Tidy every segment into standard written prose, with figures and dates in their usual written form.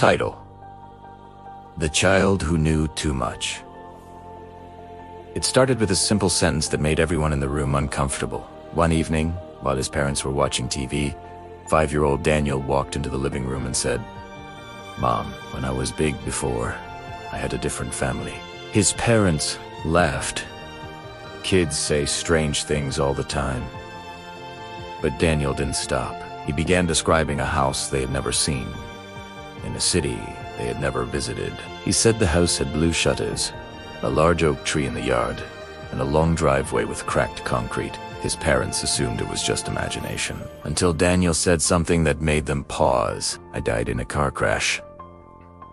Title: The Child Who Knew Too Much. It started with a simple sentence that made everyone in the room uncomfortable. One evening, while his parents were watching TV, 5-year-old Daniel walked into the living room and said, "Mom, when I was big before, I had a different family." His parents laughed. Kids say strange things all the time. But Daniel didn't stop. He began describing a house they had never seen, in a city they had never visited. He said the house had blue shutters, a large oak tree in the yard, and a long driveway with cracked concrete. His parents assumed it was just imagination, until Daniel said something that made them pause. "I died in a car crash."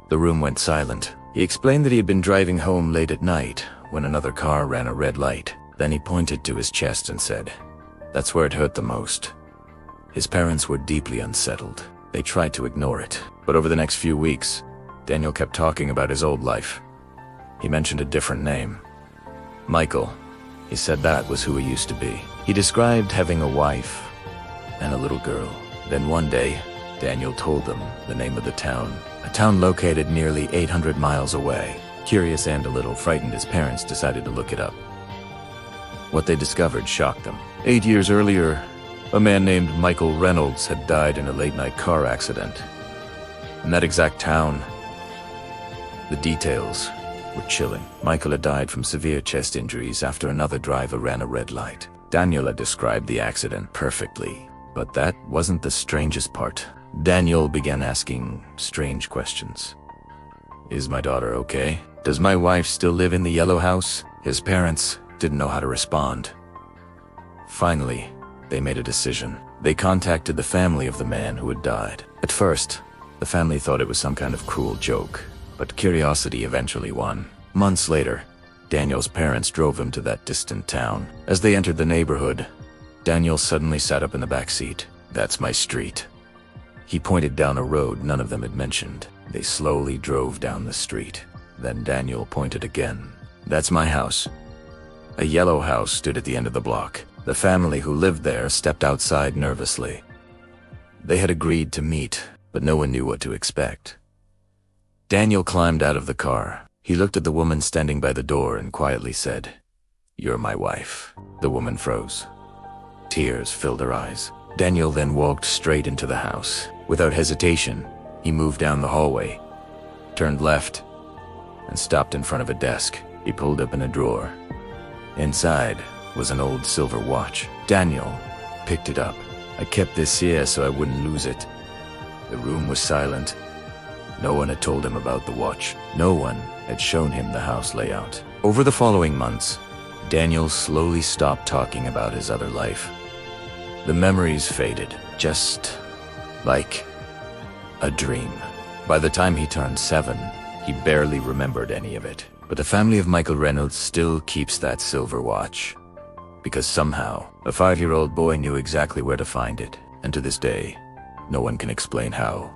The room went silent. He explained that he had been driving home late at night when another car ran a red light. Then he pointed to his chest and said, "That's where it hurt the most." His parents were deeply unsettled. They tried to ignore it, but over the next few weeks, Daniel kept talking about his old life. He mentioned a different name. Michael. He said that was who he used to be. He described having a wife and a little girl. Then one day, Daniel told them the name of the town, a town located nearly 800 miles away. Curious and a little frightened, his parents decided to look it up. What they discovered shocked them. 8 years earlier, a man named Michael Reynolds had died in a late-night car accident. In that exact town, the details were chilling. Michael had died from severe chest injuries after another driver ran a red light. Daniel had described the accident perfectly, but that wasn't the strangest part. Daniel began asking strange questions. "Is my daughter okay? Does my wife still live in the yellow house?" His parents didn't know how to respond. Finally, they made a decision. They contacted the family of the man who had died. At first, the family thought it was some kind of cruel joke, but curiosity eventually won. Months later, Daniel's parents drove him to that distant town. As they entered the neighborhood, Daniel suddenly sat up in the back seat. "That's my street." He pointed down a road none of them had mentioned. They slowly drove down the street. Then Daniel pointed again. "That's my house." A yellow house stood at the end of the block. The family who lived there stepped outside nervously. They had agreed to meet, but no one knew what to expect. Daniel climbed out of the car. He looked at the woman standing by the door and quietly said, "You're my wife." The woman froze. Tears filled her eyes. Daniel then walked straight into the house. Without hesitation, he moved down the hallway, turned left, and stopped in front of a desk. He pulled open a drawer. Inside was an old silver watch. Daniel picked it up. "I kept this here so I wouldn't lose it." The room was silent. No one had told him about the watch. No one had shown him the house layout. Over the following months, Daniel slowly stopped talking about his other life. The memories faded, just like a dream. By the time he turned 7, he barely remembered any of it. But the family of Michael Reynolds still keeps that silver watch, because somehow, a 5-year-old boy knew exactly where to find it, and to this day, no one can explain how.